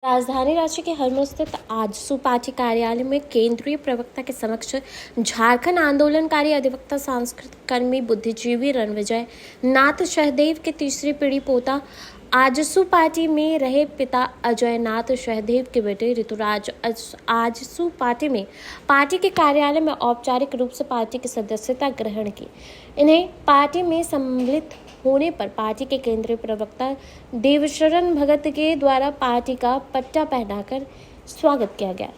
राजधानी रांची के हरमू स्थित आजसू पार्टी कार्यालय में केंद्रीय प्रवक्ता के समक्ष झारखंड आंदोलनकारी अधिवक्ता, सांस्कृतिक कर्मी, बुद्धिजीवी रणविजय नाथ शहदेव के तीसरी पीढ़ी पोता, आजसू पार्टी में रहे पिता अजय नाथ शहदेव के बेटे ऋतुराज आजसू पार्टी में पार्टी के कार्यालय में औपचारिक रूप से पार्टी की सदस्यता ग्रहण की। इन्हें पार्टी में सम्मिलित होने पर पार्टी के केंद्रीय प्रवक्ता देवशरण भगत के द्वारा पार्टी का पट्टा पहनाकर स्वागत किया गया।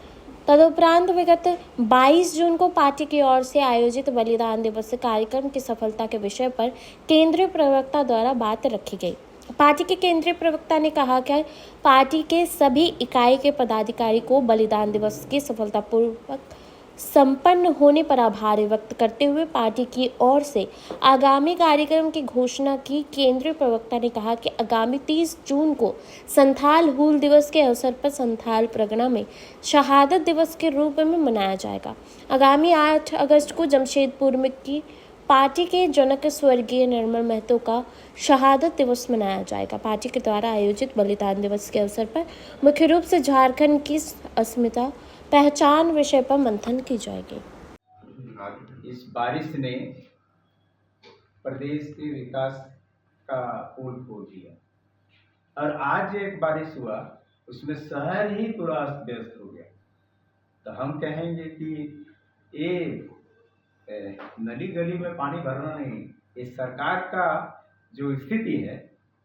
तदुपरांत विगत 22 जून को पार्टी की ओर से आयोजित बलिदान दिवस कार्यक्रम की सफलता के विषय पर केंद्रीय प्रवक्ता द्वारा बात रखी गई। पार्टी के केंद्रीय प्रवक्ता ने कहा कि पार्टी के सभी इकाई के पदाधिकारी को बलिदान दिवस की सफलतापूर्वक संपन्न होने पर आभार व्यक्त करते हुए पार्टी की ओर से आगामी कार्यक्रम की घोषणा की। केंद्रीय प्रवक्ता ने कहा कि आगामी 30 जून को संथाल हूल दिवस के अवसर पर संथाल परगना में शहादत दिवस के रूप में मनाया जाएगा। आगामी 8 अगस्त को जमशेदपुर में की पार्टी के जनक स्वर्गीय निर्मल महतो का शहादत दिवस मनाया जाएगा। पार्टी के द्वारा आयोजित बलिदान दिवस के अवसर पर मुख्य रूप से झारखंड की अस्मिता पहचान विषय पर मंथन की जाएगी। इस बारिश ने प्रदेश के विकास का पोल खोल दिया और आज एक बारिश हुआ उसमें शहर ही पूरा अस्त व्यस्त हो गया। तो हम कहेंगे कि ये नली गली में पानी भरना नहीं, इस सरकार का जो स्थिति है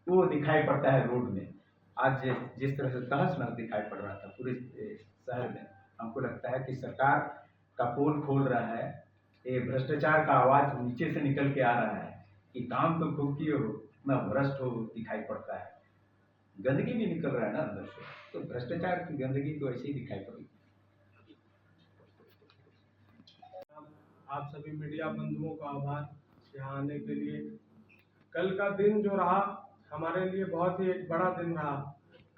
वो दिखाई पड़ता है रोड में। आज जिस तरह से तहस नहस दिखाई पड़ रहा था पूरे शहर में, हमको लगता है कि सरकार का पोल खोल रहा है। ये भ्रष्टाचार का आवाज नीचे से निकल के आ रहा है कि काम तो खूब किए हो, इतना भ्रष्ट हो दिखाई पड़ता है। गंदगी भी निकल रहा है ना अंदर से, तो भ्रष्टाचार की गंदगी तो ऐसे ही दिखाई पड़ेगी। आप सभी मीडिया बंधुओं का आभार यहाँ आने के लिए। कल का दिन जो रहा हमारे लिए बहुत ही एक बड़ा दिन रहा।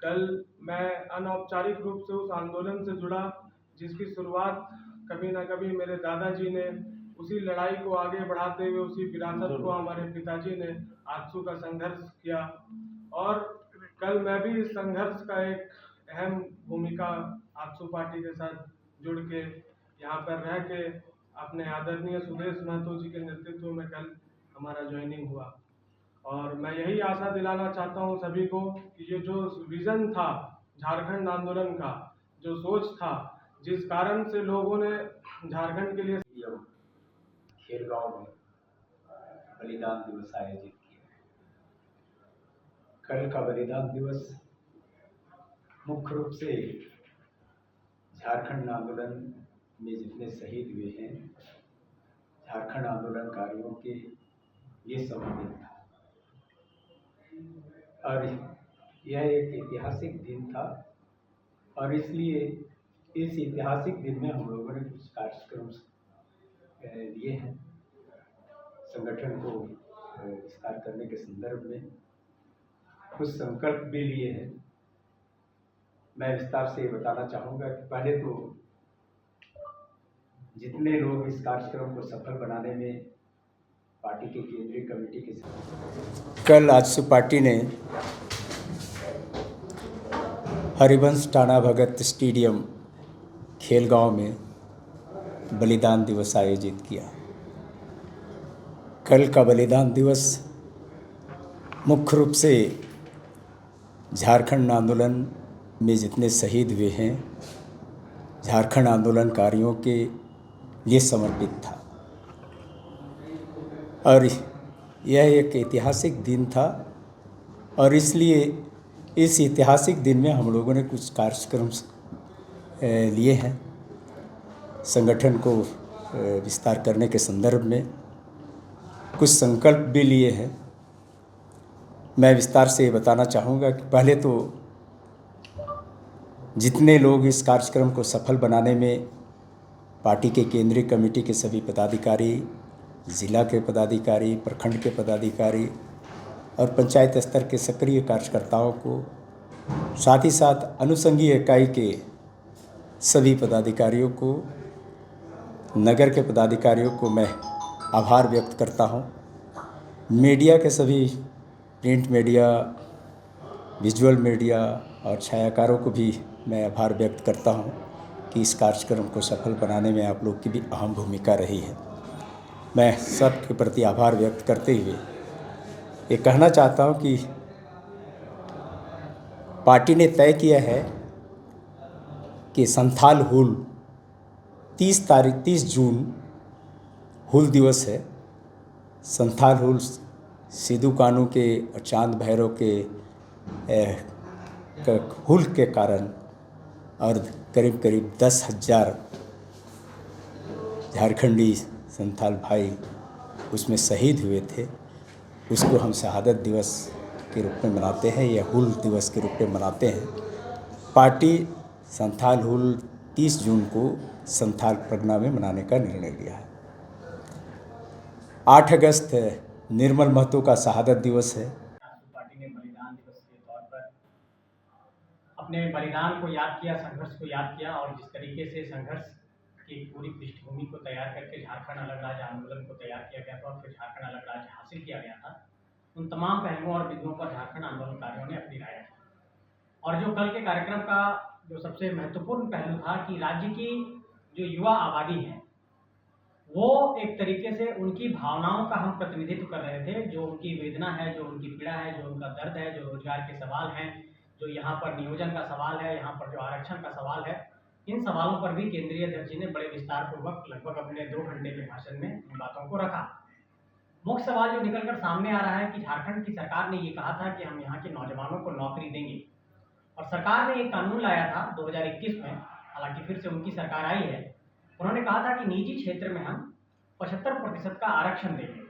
कल मैं अनौपचारिक रूप से उस आंदोलन से जुड़ा जिसकी शुरुआत कभी ना कभी मेरे दादाजी ने, उसी लड़ाई को आगे बढ़ाते हुए उसी विरासत को हमारे पिताजी ने आजसू का संघर्ष किया। और कल मैं भी इस संघर्ष का एक अहम भूमिका आजसू पार्टी के साथ जुड़ के यहाँ पर रह के अपने आदरणीय सुदेश महतो जी के नेतृत्व में कल हमारा ज्वाइनिंग हुआ। और मैं यही आशा दिलाना चाहता हूँ सभी को कि ये जो विजन था झारखंड आंदोलन का, जो सोच था, जिस कारण से लोगों ने झारखंड के लिए खेलगांव में बलिदान दिवस आयोजित किया। कल का बलिदान दिवस मुख्य रूप से झारखंड आंदोलन में जितने शहीद हुए हैं, झारखंड आंदोलनकारियों के ये समर्पित था। और यह एक ऐतिहासिक दिन था और इसलिए इस ऐतिहासिक दिन में हम लोगों ने कुछ कार्यक्रम लिए हैं। संगठन को विस्तार करने के संदर्भ में कुछ संकल्प भी लिए हैं। मैं विस्तार से बताना चाहूँगा कि पहले तो जितने लोग इस कार्यक्रम को सफल बनाने में पार्टी के केंद्रीय कमेटी के कल आजसू पार्टी ने हरिवंश टाना भगत स्टेडियम खेलगांव में बलिदान दिवस आयोजित किया। कल का बलिदान दिवस मुख्य रूप से झारखंड आंदोलन में जितने शहीद हुए हैं, झारखंड आंदोलनकारियों के लिए समर्पित था। और यह एक ऐतिहासिक दिन था और इसलिए इस ऐतिहासिक दिन में हम लोगों ने कुछ कार्यक्रम लिए हैं। संगठन को विस्तार करने के संदर्भ में कुछ संकल्प भी लिए हैं। मैं विस्तार से बताना चाहूँगा कि पहले तो जितने लोग इस कार्यक्रम को सफल बनाने में पार्टी के केंद्रीय कमेटी के सभी पदाधिकारी, जिला के पदाधिकारी, प्रखंड के पदाधिकारी और पंचायत स्तर के सक्रिय कार्यकर्ताओं को, साथ ही साथ अनुषंगीय इकाई के सभी पदाधिकारियों को, नगर के पदाधिकारियों को मैं आभार व्यक्त करता हूं। मीडिया के सभी प्रिंट मीडिया, विजुअल मीडिया और छायाकारों को भी मैं आभार व्यक्त करता हूँ कि इस कार्यक्रम को सफल बनाने में आप लोग की भी अहम भूमिका रही है। मैं सबके प्रति आभार व्यक्त करते हुए ये कहना चाहता हूँ कि पार्टी ने तय किया है कि संथाल हुल 30 जून हुल दिवस है। संथाल हुल सिद्धू कानू के और चांद भैरव के हुल के कारण और करीब करीब 10,000 झारखंडी संथाल भाई उसमें शहीद हुए थे। उसको हम शहादत दिवस के रूप में मनाते हैं या हुल दिवस के रूप में मनाते हैं। पार्टी संथाल हुल 30 जून को संथाल परगना में मनाने का निर्णय लिया है। 8 अगस्त निर्मल महतो का शहादत दिवस है। पार्टी ने बलिदान दिवस के तौर पर अपने बलिदान को याद किया, संघर्ष को याद किया और जिस तरीके से संघर्ष की पूरी पृष्ठभूमि को तैयार करके झारखंड अलग राज्य आंदोलन को तैयार किया गया था और फिर झारखंड अलग राज्य हासिल किया गया था, उन तमाम पहलुओं और बिंदुओं पर झारखंड आंदोलनकारियों ने अपनी राय रखी। और जो कल के कार्यक्रम का जो सबसे महत्वपूर्ण पहलू था कि राज्य की जो युवा आबादी है वो एक तरीके से उनकी भावनाओं का हम प्रतिनिधित्व कर रहे थे, जो उनकी वेदना है, जो उनकी पीड़ा है, जो उनका दर्द है, जो रोजगार के सवाल हैं, जो यहाँ पर नियोजन का सवाल है, यहाँ पर जो आरक्षण का सवाल है, इन सवालों पर भी केंद्रीय अध्यक्ष जी ने बड़े विस्तार पूर्वक लगभग अपने 2 घंटे के भाषण में इन बातों को रखा। मुख्य सवाल जो निकलकर सामने आ रहा है कि झारखंड की सरकार ने ये कहा था कि हम यहाँ के नौजवानों को नौकरी देंगे और सरकार ने एक कानून लाया था 2021 में, हालांकि फिर से उनकी सरकार आई है। उन्होंने कहा था कि निजी क्षेत्र में हम 75% का आरक्षण देंगे।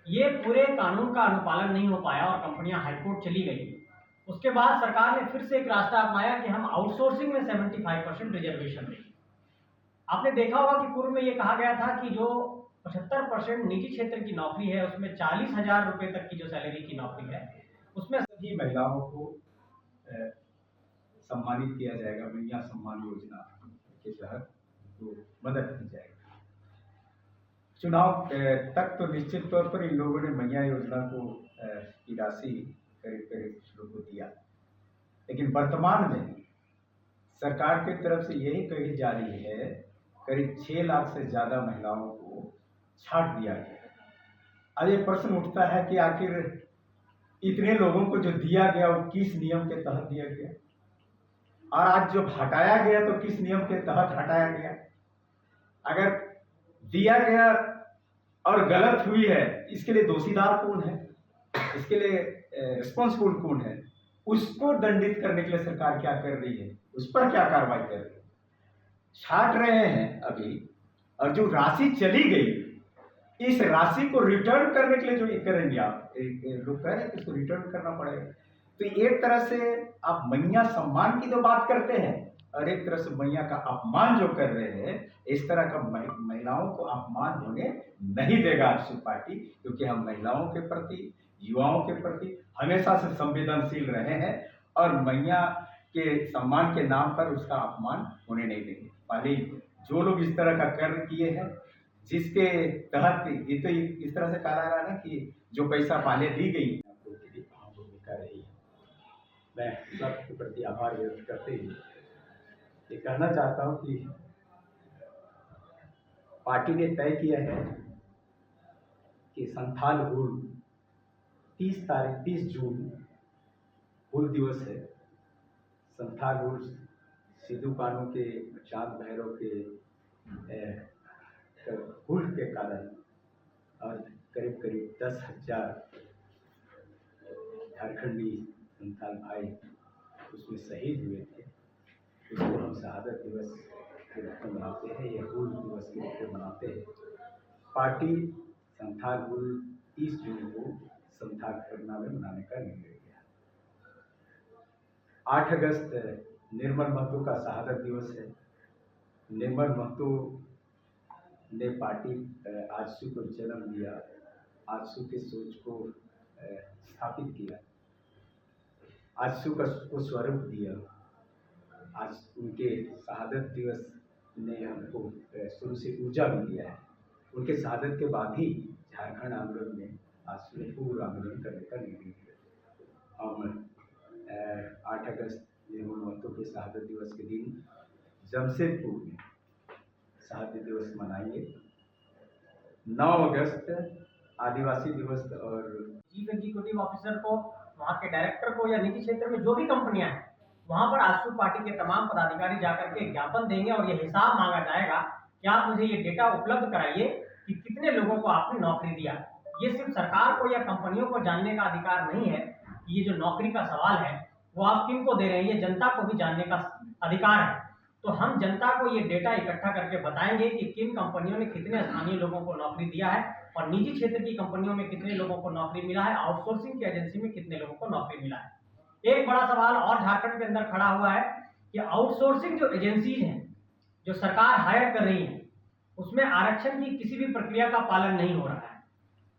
ये पूरे कानून का अनुपालन नहीं हो पाया और कंपनियां हाईकोर्ट चली गई। उसके बाद सरकार ने फिर से एक रास्ता अपनाया कि हम आउटसोर्सिंग में 75% रिजर्वेशन देंगे। आपने देखा होगा कि पूर्व में ये कहा गया था कि जो 75% निजी क्षेत्र की नौकरी है उसमें 40,000 रुपये तक की जो सैलरी की नौकरी है उसमें सभी महिलाओं को सम्मानित किया जाएगा। मैया सम्मान योजना के तहत तो मदद की जाएगी। चुनाव तक तो निश्चित तौर पर इन लोगों ने मैया योजना को की राशि करीब करीब कुछ लोगों को दिया, लेकिन वर्तमान में सरकार की तरफ से यही कही जा रही है करीब 6 लाख से ज़्यादा महिलाओं को छाट दिया गया। अब ये प्रश्न उठता है कि आखिर इतने लोगों को जो दिया गया वो किस नियम के तहत दिया गया, और आज जो हटाया गया तो किस नियम के तहत हटाया गया। अगर दिया गया और गलत हुई है, इसके लिए दोषीदार कौन है, इसके लिए रिस्पॉन्सिबल कौन है, उसको दंडित करने के लिए सरकार क्या कर रही है, उस पर क्या कार्रवाई कर रही है। छाट रहे हैं अभी, और जो राशि चली गई इस राशि को रिटर्न करने के लिए जो ये करेंगे आप, लोग कह रहे हैं कि इसको रिटर्न करना पड़ेगा। तो एक तरह से आप मैया सम्मान की तो बात करते हैं और एक तरह से मैया का अपमान जो कर रहे हैं, इस तरह का महिलाओं को अपमान होने नहीं देगा आजसू पार्टी, क्योंकि हम महिलाओं के प्रति, युवाओं के प्रति हमेशा से संवेदनशील रहे हैं और मैया के सम्मान के नाम पर उसका अपमान होने नहीं देंगे। पहले जो लोग इस तरह का कर्म किए हैं, जिसके तहत ये तो इस तरह से कहा जा रहा है ना कि जो पैसा पहले दी गई भूमिका रही है। मैं सबके प्रति आभार व्यक्त करते हुए ये कहना चाहता हूँ कि पार्टी ने तय किया है कि संथाल हुल 30 जून हुल दिवस है। संथाल हुल सिद्धू कानू के, चांद भैरव के हुल के कारण और करीब करीब 10,000 झारखंडी संथाल भाई उसमें शहीद हुए थे। उसको हम शहादत दिवस के रूप में मनाते हैं या हुल दिवस के रूप में मनाते हैं। पार्टी संथाल हुल 30 जून को संथाल परगना में मनाने का निर्णय लिया। 8 अगस्त निर्मल महतो का शहादत दिवस है। निर्मल महतो ने पार्टी आजसू को जन्म दिया, आजसू के सोच को स्थापित किया, आजसू को स्वरूप दिया। आज उनके शहादत दिवस ने हमको शुरू से ऊर्जा भी दिया है। उनके शहादत के बाद ही झारखंड आंदोलन में आजसू ने पूर्ण आंदोलन करने का निर्णय लिया। हम 8 अगस्त ये गुणवंतों के शहादत दिवस के दिन जमशेदपुर में शहादत दिवस मनाएंगे। 9 अगस्त आदिवासी दिवस और चीफ एग्जीक्यूटिव ऑफिसर को, वहाँ के डायरेक्टर को या निजी क्षेत्र में जो भी कंपनियां हैं, वहाँ पर आजसू पार्टी के तमाम पदाधिकारी जाकर के ज्ञापन देंगे और ये हिसाब मांगा जाएगा कि आप मुझे ये डेटा उपलब्ध कराइए कि कितने लोगों को आपने नौकरी दिया। ये सिर्फ सरकार को या कंपनियों को जानने का अधिकार नहीं है कि ये जो नौकरी का सवाल है वो आप किन को दे रहे हैं, ये जनता को भी जानने का अधिकार है। तो हम जनता को ये डेटा इकट्ठा करके बताएंगे कि किन कंपनियों ने कितने स्थानीय लोगों को नौकरी दिया है और निजी क्षेत्र की कंपनियों में कितने लोगों को नौकरी मिला है, आउटसोर्सिंग की एजेंसी में कितने लोगों को नौकरी मिला है। एक बड़ा सवाल और झारखंड के अंदर खड़ा हुआ है कि आउटसोर्सिंग जो एजेंसीज हैं, जो सरकार हायर कर रही है, उसमें आरक्षण की किसी भी प्रक्रिया का पालन नहीं हो रहा है।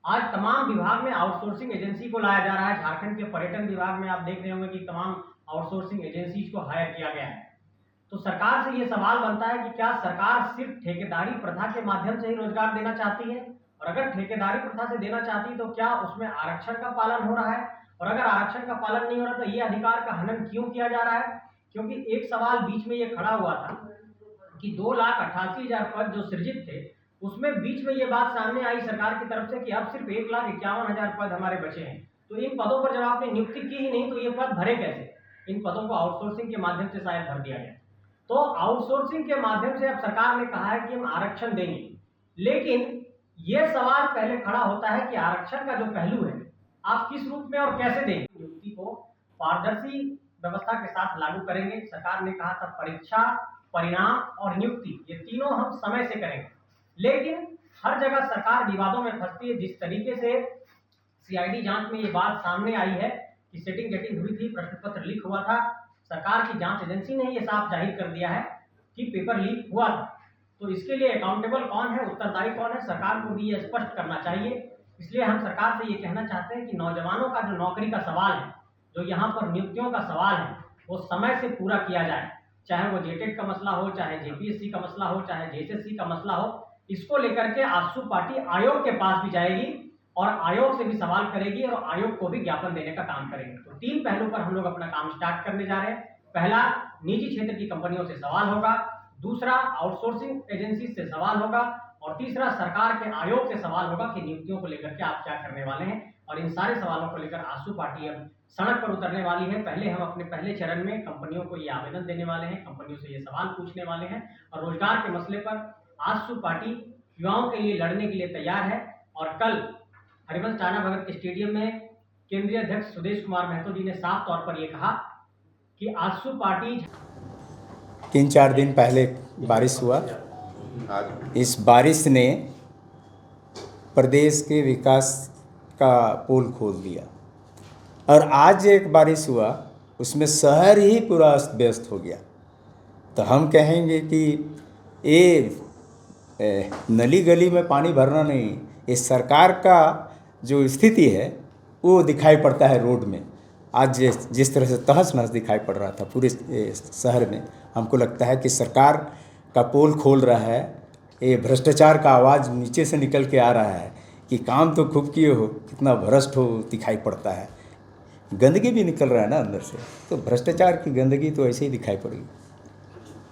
आज तमाम विभाग में आउटसोर्सिंग एजेंसी को लाया जा रहा है। झारखंड के पर्यटन विभाग में आप देख रहे होंगे कि तमाम आउटसोर्सिंग एजेंसीज को हायर किया गया है। तो सरकार से ये सवाल बनता है कि क्या सरकार सिर्फ ठेकेदारी प्रथा के माध्यम से ही रोजगार देना चाहती है, और अगर ठेकेदारी प्रथा से देना चाहती है तो क्या उसमें आरक्षण का पालन हो रहा है, और अगर आरक्षण का पालन नहीं हो रहा तो ये अधिकार का हनन क्यों किया जा रहा है। क्योंकि एक सवाल बीच में ये खड़ा हुआ था कि 2,88,000 पद जो सृजित थे, उसमें बीच में ये बात सामने आई सरकार की तरफ से कि अब सिर्फ 1,51,000 पद हमारे बचे हैं। तो इन पदों पर जब आपने नियुक्ति की ही नहीं तो ये पद भरे कैसे। इन पदों को आउटसोर्सिंग के माध्यम से शायद भर दिया गया। तो आउटसोर्सिंग के माध्यम से अब सरकार ने कहा है कि हम आरक्षण देंगे, लेकिन यह सवाल पहले खड़ा होता है कि आरक्षण का जो पहलू है आप किस रूप में और कैसे देंगे। नियुक्ति को पारदर्शी व्यवस्था के साथ लागू करेंगे। सरकार ने कहा था परीक्षा, परिणाम और नियुक्ति, ये तीनों हम समय से करेंगे। लेकिन हर जगह सरकार विवादों में फंसती है। जिस तरीके से सीआईडी जांच में ये बात सामने आई है कि सेटिंग गेटिंग हुई थी, प्रश्न पत्र लीक हुआ था, सरकार की जांच एजेंसी ने ये साफ जाहिर कर दिया है कि पेपर लीक हुआ था। तो इसके लिए अकाउंटेबल कौन है, उत्तरदायी कौन है, सरकार को भी ये स्पष्ट करना चाहिए। इसलिए हम सरकार से ये कहना चाहते हैं कि नौजवानों का जो नौकरी का सवाल है, जो यहाँ पर नियुक्तियों का सवाल है, वो समय से पूरा किया जाए। चाहे वो जेटेट का मसला हो, चाहे जेपीएससी का मसला हो, चाहे जेएसएससी का मसला हो, इसको लेकर के आजसू पार्टी आयोग के पास भी जाएगी और आयोग से भी सवाल करेगी और आयोग को भी ज्ञापन देने का काम करेंगे। तो 3 पहलू पर हम लोग अपना काम स्टार्ट करने जा रहे हैं। पहला, निजी क्षेत्र की कंपनियों से सवाल होगा, दूसरा आउटसोर्सिंग एजेंसी से सवाल होगा, और तीसरा सरकार के आयोग से सवाल होगा कि नियुक्तियों को लेकर के आप क्या करने वाले हैं। और इन सारे सवालों को लेकर आजसू पार्टी अब सड़क पर उतरने वाली है। पहले हम अपने पहले चरण में कंपनियों को ये आवेदन देने वाले हैं, कंपनियों से ये सवाल पूछने वाले हैं, और रोजगार के मसले पर आजसू पार्टी युवाओं के लिए लड़ने के लिए तैयार है। और कल हरिवंश टाना भगत के स्टेडियम में केंद्रीय अध्यक्ष सुदेश कुमार महतो जी ने साफ तौर पर यह कहा कि आजसू पार्टी 3-4 दिन पहले बारिश हुआ। इस बारिश ने प्रदेश के विकास का पोल खोल दिया, और आज एक बारिश हुआ उसमें शहर ही पूरा अस्त व्यस्त हो गया। तो हम कहेंगे कि ये नली गली में पानी भरना नहीं, ये सरकार का जो स्थिति है वो दिखाई पड़ता है रोड में। आज जिस तरह से तहस नहस दिखाई पड़ रहा था पूरे शहर में, हमको लगता है कि सरकार का पोल खोल रहा है। ये भ्रष्टाचार का आवाज़ नीचे से निकल के आ रहा है कि काम तो खूब किए हो, कितना भ्रष्ट हो दिखाई पड़ता है। गंदगी भी निकल रहा है ना अंदर से, तो भ्रष्टाचार की गंदगी तो ऐसे ही दिखाई पड़ेगी।